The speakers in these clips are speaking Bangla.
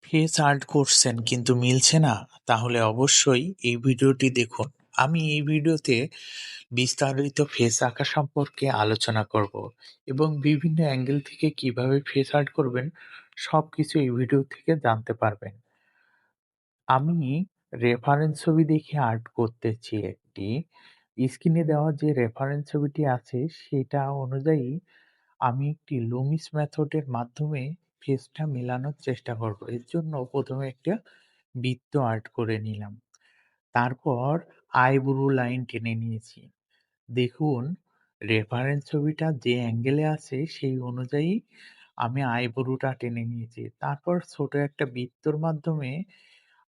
ফেস আর্ট করছেন কিন্তু মিলছে না, তাহলে অবশ্যই এই ভিডিওটি দেখুন। আমি এই ভিডিওতে বিস্তারিত ফেস আঁকা সম্পর্কে আলোচনা করব এবং বিভিন্ন অ্যাঙ্গেল থেকে কিভাবে ফেস আর্ট করবেন সবকিছু এই ভিডিও থেকে জানতে পারবেন। আমি রেফারেন্স ছবি দেখে আর্ট করতেছি একটি। স্ক্রিনে দেওয়া যে রেফারেন্স ছবিটি আছে সেটা অনুযায়ী আমি একটি লুমিস মেথডের মাধ্যমে ফেসটা মেলানোর চেষ্টা করব। এর জন্য ১ম এ একটা বৃত্ত আর্ট করে নিলাম। তারপর আইব্রো লাইন টেনে নিয়েছি। দেখুন, রেফারেন্স ছবিটা যে অ্যাঙ্গেলে আছে সেই অনুযায়ী আমি আইব্রোটা টেনে নিয়েছি। তারপর ছোট একটা বৃত্তর মাধ্যমে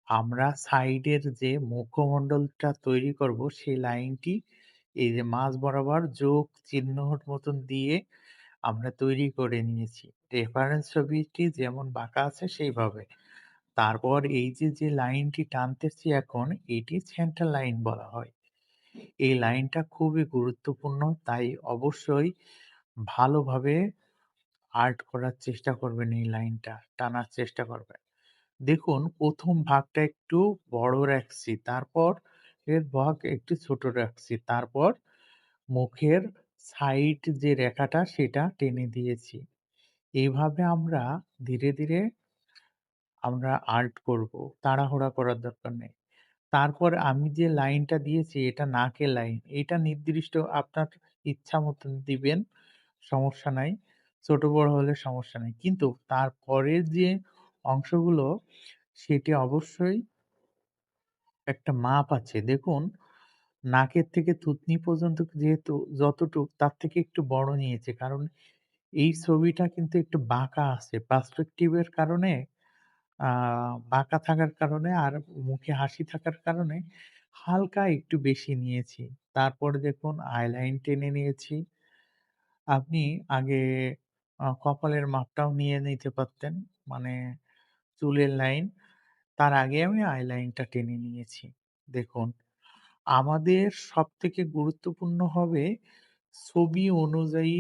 আমরা সাইডের যে মুখমণ্ডলটা তৈরি করব সেই লাইনটি এই যে মাঝ বরাবর যোগ চিহ্নর মতন দিয়ে আমরা তৈরি করে নিয়েছি। রেফারেন্স ছবিটি যেমন বাঁকা আছে সেইভাবে। তারপর এই যে লাইনটি টানতেছি এখন এটি সেন্টার লাইন বলা হয়। এই লাইনটা খুবই গুরুত্বপূর্ণ, তাই অবশ্যই ভালোভাবে আর্ট করার চেষ্টা করবেন, এই লাইনটা টানার চেষ্টা করবেন। দেখুন, ১ম ভাগটা একটু বড় রাখছি, তারপর এর ভাগ একটু ছোট রাখছি। তারপর মুখের সাইড যে রেখাটা সেটা টেনে দিয়েছি। এইভাবে আমরা ধীরে ধীরে আর্ট করব। তাড়াহুড়া করার দরকার নেই। তারপর আমি যে লাইনটা দিয়েছি এটা নাকের লাইন। এটা নির্দিষ্ট আপনার ইচ্ছা মতন দিবেন, সমস্যা নাই। ছোট বড় হলে সমস্যা নাই। কিন্তু তারপরের যে অংশগুলো সেটি অবশ্যই একটা মাপ আছে। দেখুন, নাকের থেকে থুতনি পর্যন্ত যেহেতু যতটুক তার থেকে একটু বড় নিয়েছি। কারণ এই ছবিটা কিন্তু একটু বাঁকা আছে। পার্সপেক্টিভ এর কারণে আ বাঁকা থাকার কারণে আর মুখে হাসি থাকার কারণে হালকা একটু বেশি নিয়েছি। তারপরে দেখুন আইলাইন টেনে নিয়েছি। আপনি আগে কপালের মাপটাও নিয়ে নিতে পারতেন। মানে চুলের লাইন। তার আগে আমি আইলাইনটা টেনে নিয়েছি। দেখুন, আমাদের সবথেকে গুরুত্বপূর্ণ হবে ছবি অনুযায়ী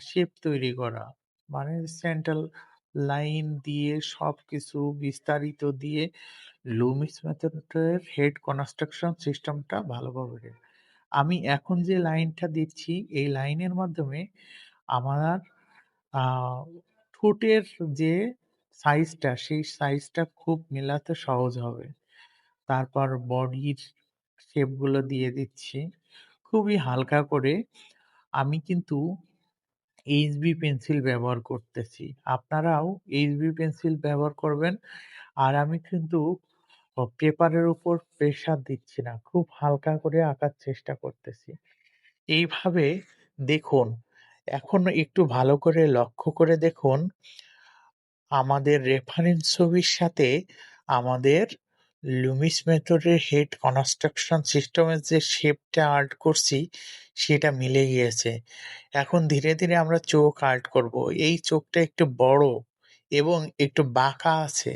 শেপ তৈরি করা। মানে সেন্ট্রাল লাইন দিয়ে সবকিছু বিস্তারিত দিয়ে লুমিস মেথডের হেড কনস্ট্রাকশন সিস্টেমটা ভালোভাবে আমি এখন যে লাইনটা দিচ্ছি এই লাইনের মাধ্যমে আমার আ ঠোঁটের যে সাইজটা সেই সাইজটা খুব মেলাতে সহজ হবে। তারপর বডির শেপ গুলো দিয়ে দিচ্ছি। খুবই হালকা করে আমি কিন্তু এইচবি পেন্সিল ব্যবহার করতেছি। আপনারাও এইচবি পেন্সিল ব্যবহার করবেন। আর আমি কিন্তু পেপারের উপর প্রেশার দিচ্ছি না। খুব হালকা করে আঁকার চেষ্টা করতেছি। এইভাবে দেখুন, এখন একটু ভালো করে লক্ষ্য করে দেখুন, আমাদের রেফারেন্স ছবির সাথে আমাদের লুমিস মেথডের হেড কনস্ট্রাকশন সিস্টেমের যে শেপটা আর্ট করছি সেটা মিলে গিয়েছে। এখন ধীরে ধীরে আমরা চোখ আর্ট করব। এই চোখটা একটু বড় এবং একটু বাঁকা আছে।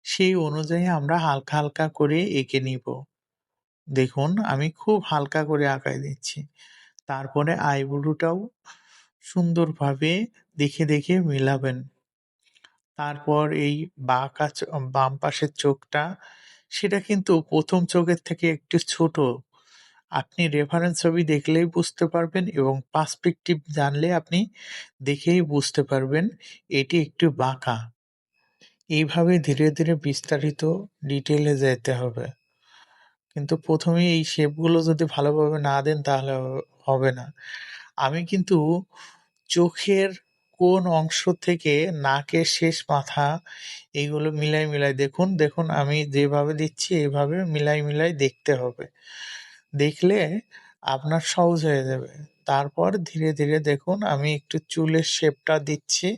সেই অনুযায়ী আমরা হালকা করে এঁকে নিব। দেখুন, আমি খুব হালকা করে আঁকায় দিচ্ছি। তারপরে আইব্রোটাও সুন্দরভাবে দেখে মেলাবেন। তারপর এই বাঁকা বাম পাশের চোখটা সেটা কিন্তু ১ম চোখের থেকে একটু ছোট। আপনি রেফারেন্স ছবি দেখলেই বুঝতে পারবেন এবং পার্সপেক্টিভ জানলে আপনি দেখেই বুঝতে পারবেন এটি একটু বাঁকা। এইভাবে ধীরে বিস্তারিত ডিটেইলে যেতে হবে। কিন্তু ১ম এই শেপগুলো যদি ভালোভাবে না দেন তাহলে হবে না। আমি কিন্তু চোখের কোন অংশ থেকে নাকের শেষ মাথা এইগুলো মিলাই দেখুন আমি যেভাবে দিচ্ছি এভাবে মিলাই দেখতে হবে। দেখলে আপনার সহজ হয়ে যাবে। তারপর ধীরে দেখুন আমি একটু চুলের শেপটা দিচ্ছি।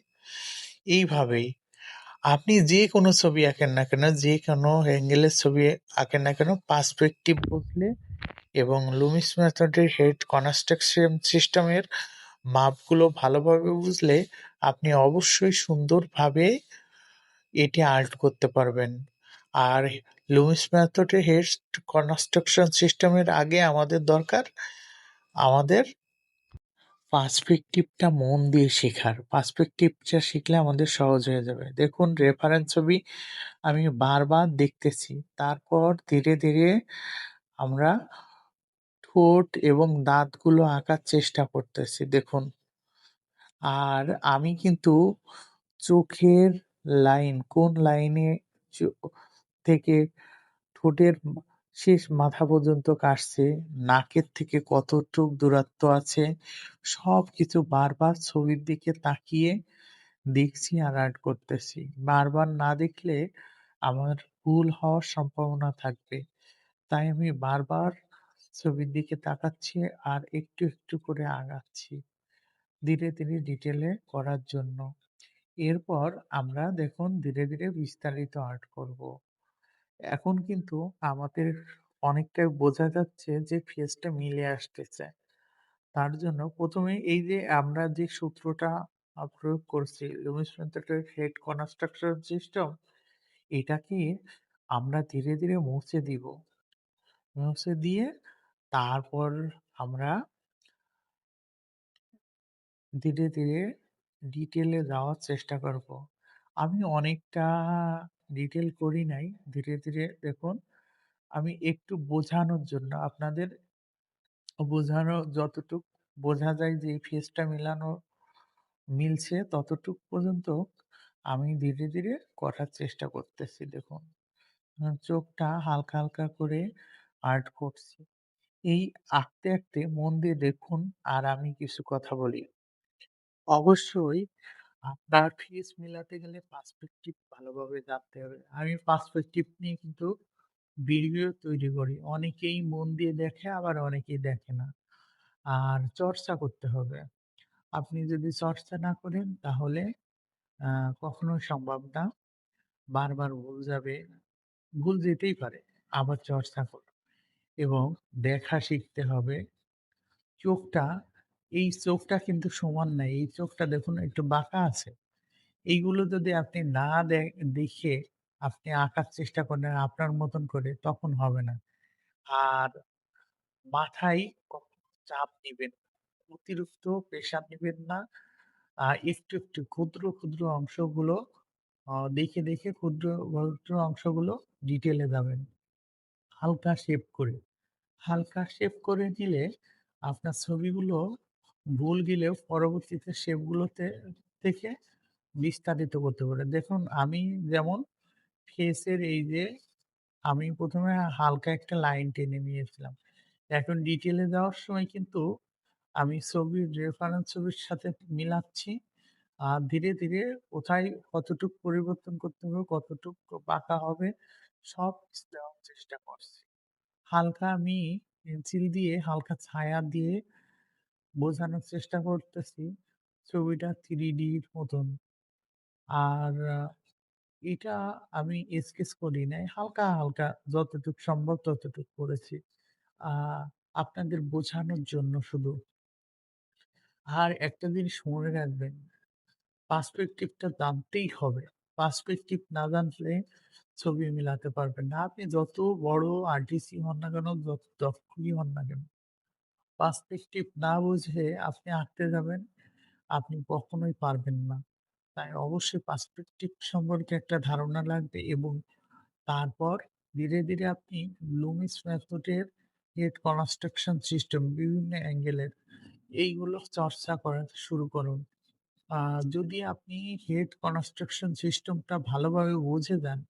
এইভাবেই আপনি যেকোনো ছবি আঁকেন না কেন, যেকোনো অ্যাঙ্গেলের ছবি আঁকেন না কেন পার্সপেক্টিভ বুঝলে এবং লুমিস মেথডের হেড কনস্ট্রাকশন সিস্টেমের মাপগুলো ভালোভাবে বুঝলে আপনি অবশ্যই সুন্দরভাবে এটি আর্ট করতে পারবেন। আর লুমিস মেথডের হেড কনস্ট্রাকশন সিস্টেমের আগে আমাদের দরকার আমাদের পার্সপেক্টিভটা মন দিয়ে শেখার। পার্সপেক্টিভটা শিখলে আমাদের সহজ হয়ে যাবে। দেখুন রেফারেন্স ছবি আমি বারবার দেখতেছি। তারপর ধীরে, ধীরে আমরা ঠোঁট এবং দাঁতগুলো আঁকার চেষ্টা করতেছি দেখুন। আর আমি কিন্তু চোখের লাইন, কোন লাইনে চো থেকে ঠোঁটের শেষ মাথা পর্যন্ত কাটছে, নাকের থেকে কতটুক দূরত্ব আছে, সবকিছু বারবার ছবির দিকে তাকিয়ে দেখছি আর আর্ট করতেছি। বারবার না দেখলে আমার ভুল হওয়ার সম্ভাবনা থাকবে। তাই আমি বারবার ছবির দিকে তাকাচ্ছি আর একটু, একটু করে আগাচ্ছি। ধীরে, ধীরে ডিটেইলে করার জন্য। এরপর আমরা দেখুন ধীরে, ধীরে বিস্তারিত আর্ট করব। এখন কিন্তু আমাদের অনেকটাই বোঝা যাচ্ছে যে ফেসটা মিলে আসতেছে। তার জন্য ১ম এ এই যে আমরা যে সূত্রটা প্রয়োগ করছি লুমিস মেথডের হেড কনস্ট্রাকশন সিস্টেম, এটাকে আমরা ধীরে, ধীরে মুছে দিব। মুছে দিয়ে তারপর আমরা ধীরে, ধীরে ডিটেইলে যাওয়ার চেষ্টা করব। আমি অনেকটা ডিটেইল করি নাই। ধীরে, ধীরে দেখুন আমি একটু বোঝানোর জন্য আপনাদের বোঝানো যতটুক বোঝা যায় যে এই ফেসটা মিলানো মিলছে ততটুক পর্যন্ত আমি ধীরে, ধীরে করার চেষ্টা করতেছি দেখুন। চোখটা হালকা, হালকা করে আর্ট করছি। এই আঁকতে, আঁকতে মন দিয়ে দেখুন আর আমি কিছু কথা বলি। অবশ্যই আপনার ফেস মেলাতে গেলে পার্সপেক্টিভ ভালোভাবে জানতে হবে। আমি পার্সপেক্টিভ নিয়ে কিন্তু ভিডিও তৈরি করি। অনেকেই মন দিয়ে দেখে আবার অনেকেই দেখে না। আর চর্চা করতে হবে। আপনি যদি চর্চা না করেন তাহলে আ কখনোই সম্ভব না। বারবার ভুল যাবে। ভুল যেতেই পারে। আবার চর্চা করুন এবং দেখা শিখতে হবে। চোখটা এই চোখটা কিন্তু সমান নাই। এই চোখটা দেখুন একটু বাঁকা আছে। এইগুলো যদি আপনি না দেখে আপনি আঁকার চেষ্টা করেন আপনার মতন করে তখন হবে না। আর মাথায় কখনো চাপ নিবেন না। অতিরিক্ত প্রেশার নিবেন না। একটু, একটু ক্ষুদ্র, ক্ষুদ্র অংশগুলো দেখে, দেখে ক্ষুদ্র, ক্ষুদ্র অংশগুলো ডিটেইলে যাবেন। হালকা শেপ করে। হালকা শেপ করে নিলে আপনার ছবিগুলো ভুল গেলেও পরবর্তীতে শেপগুলোতে থেকে বিস্তারিত করতে পারেন। দেখুন আমি যেমন ফেসের এই যে আমি ১ম এ হালকা একটা লাইন টেনে নিয়েছিলাম। এখন ডিটেইলে যাওয়ার সময় কিন্তু আমি ছবির রেফারেন্স ছবির সাথে মিলাচ্ছি। ধীরে, ধীরে কোথায় কতটুক পরিবর্তন করতে হবে, কতটুক বাঁকা হবে সব দেওয়ার চেষ্টা করছি। হালকা আমি পেন্সিল দিয়ে হালকা ছায়া দিয়ে বোঝানোর চেষ্টা করতেছি ছবিটা 3D র মতন। আর এটা আমি স্কেচ করি নাই। হালকা, হালকা যতটুক সম্ভব ততটুক করেছি। আ আপনাদের বোঝানোর জন্য শুধু। আর একটা জিনিস মনে রাখবেন, পার্সপেক্টিভ টা জানতেই হবে। পার্সপেক্টিভ না জানলে ছবি মিলাতে পারবেন না। আপনি যত বড় আর্টিস্টই হন না কেন, যত দক্ষই হন না কেন, পার্সপেক্টিভ না বুঝে আপনি আঁকতে যাবেন, আপনি কখনোই পারবেন না। তাই অবশ্যই পার্সপেক্টিভ সম্পর্কে একটা ধারণা লাগবে এবং তারপর ধীরে, ধীরে আপনি লুমিস মেথডের হেড কনস্ট্রাকশন সিস্টেম বিভিন্ন অ্যাঙ্গেলের এইগুলো চর্চা করা শুরু করুন। আ যদি আপনি হেড কনস্ট্রাকশন সিস্টেমটা ভালোভাবে বুঝে যান,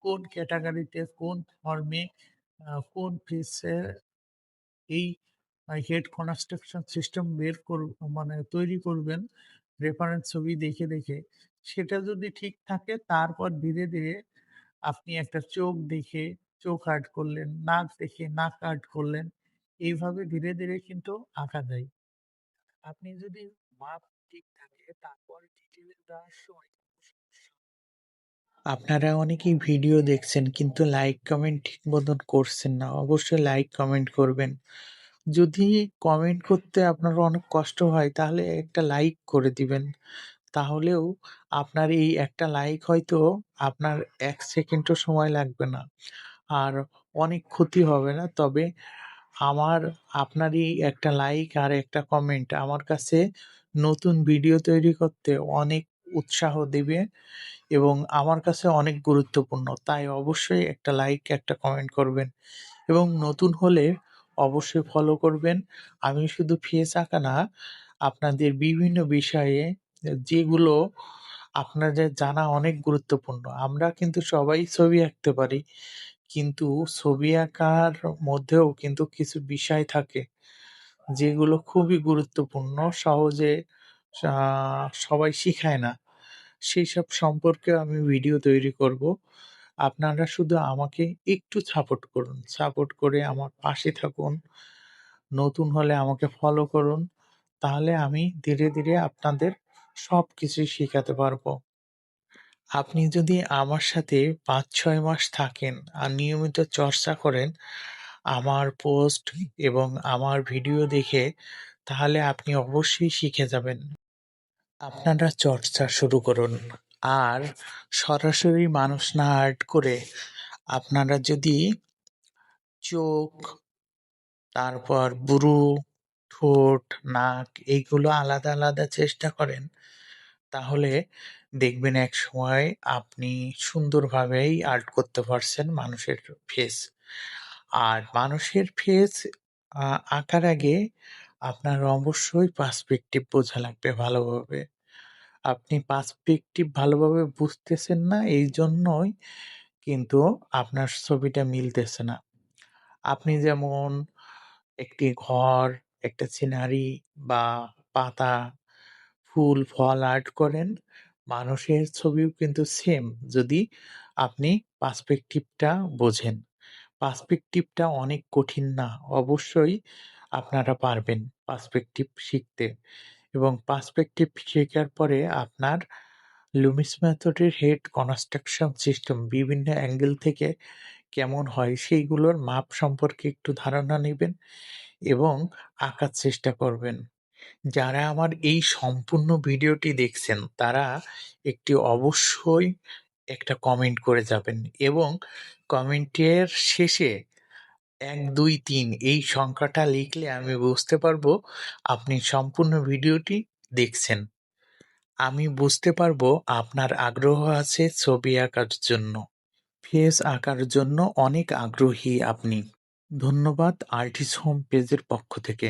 কোন ক্যাটেগরিতে, কোন ফর্মে, কোন ফেসে এই হেড কনস্ট্রাকশন সিস্টেম বের মানে তৈরি করবেন রেফারেন্স ছবি দেখে, দেখে সেটা যদি ঠিক থাকে তারপর ধীরে, ধীরে আপনি একটা চোখ দেখে চোখ আর্ট করলেন, নাক দেখে নাক আর্ট করলেন। এইভাবে ধীরে, ধীরে কিন্তু আঁকা যায়। আপনি যদি মাপ ঠিক থাকে তারপর ডিটেইলে দেওয়ার সময় কোনো সমস্যা আপনারা অনেকেই ভিডিও দেখছেন কিন্তু লাইক কমেন্ট ঠিক মতন করছেন না। অবশ্যই লাইক কমেন্ট করবেন। যদি কমেন্ট করতে আপনার অনেক কষ্ট হয় তাহলে একটা লাইক করে দিবেন। তাহলেও আপনার এই একটা লাইক হয়তো আপনার ১ সেকেন্ডও সময় লাগবে না। আর অনেক ক্ষতি হবে না। তবে আমার আপনারই একটা লাইক আর একটা কমেন্ট আমার কাছে নতুন ভিডিও তৈরি করতে অনেক উৎসাহ দেবে এবং আমার কাছে অনেক গুরুত্বপূর্ণ। তাই অবশ্যই একটা লাইক, একটা কমেন্ট করবেন এবং নতুন হলে অবশ্যই ফলো করবেন। আমি শুধু ফেস আঁকা না, আপনাদের বিভিন্ন বিষয়ে যেগুলো আপনাদের জানা অনেক গুরুত্বপূর্ণ। আমরা কিন্তু সবাই ছবি আঁকতে পারি। কিন্তু ছবি আঁকার মধ্যেও কিন্তু কিছু বিষয় থাকে যেগুলো খুবই গুরুত্বপূর্ণ, সহজে আ সবাই শিখায় না। সেইসব সম্পর্কে আমি ভিডিও তৈরি করব। আপনারা শুধু আমাকে একটু সাপোর্ট করুন। সাপোর্ট করে আমার পাশে থাকুন। নতুন হলে আমাকে ফলো করুন। তাহলে আমি ধীরে, ধীরে আপনাদের সবকিছুই শিখাতে পারবো। আপনি যদি আমার সাথে ৫-৬ মাস থাকেন আর নিয়মিত চর্চা করেন আমার পোস্ট এবং আমার ভিডিও দেখে, তাহলে আপনি অবশ্যই শিখে যাবেন। আপনারা চর্চা শুরু করুন। আর সরাসরি মানুষ না আর্ট করে আপনারা যদি চোখ, তারপর ভ্রু, ঠোঁট, নাক এইগুলো আলাদা, আলাদা চেষ্টা করেন, তাহলে দেখবেন একসময় আপনি সুন্দরভাবেই আর্ট করতে পারছেন মানুষের ফেস। আর মানুষের ফেস আ আঁকার আগে আপনার অবশ্যই পার্সপেক্টিভ বোঝা লাগবে ভালোভাবে। আপনি পার্সপেক্টিভ ভালোভাবে বুঝতেছেন না, এইজন্যই কিন্তু আপনার ছবিটা মিলতেছে না। আপনি যেমন একটি ঘর, একটা সিনারি বা পাতা, ফুল, ফল আর্ট করেন, মানুষের ছবিও কিন্তু সেম, যদি আপনি পার্সপেক্টিভটা বোঝেন। পার্সপেক্টিভটা অনেক কঠিন না। অবশ্যই আপনারা পারবেন পার্সপেক্টিভ শিখতে এবং পার্সপেক্টিভ শেখার পরে আপনার লুমিস মেথডের হেড কনস্ট্রাকশন সিস্টেম বিভিন্ন অ্যাঙ্গেল থেকে কেমন হয় সেইগুলোর মাপ সম্পর্কে একটু ধারণা নিবেন এবং আঁকার চেষ্টা করবেন। যারা আমার এই সম্পূর্ণ ভিডিওটি দেখছেন তারা একটি অবশ্যই একটা কমেন্ট করে যাবেন এবং কমেন্টের শেষে ১, ২, ৩ এই সংখ্যাটা লিখলে আমি বুঝতে পারবো আপনি সম্পূর্ণ ভিডিওটি দেখছেন। আমি বুঝতে পারবো আপনার আগ্রহ আছে ছবি আঁকার জন্য। ফেস আঁকার জন্য অনেক আগ্রহী আপনি। ধন্যবাদ আর্টিস্ট হোম পেজের পক্ষ থেকে।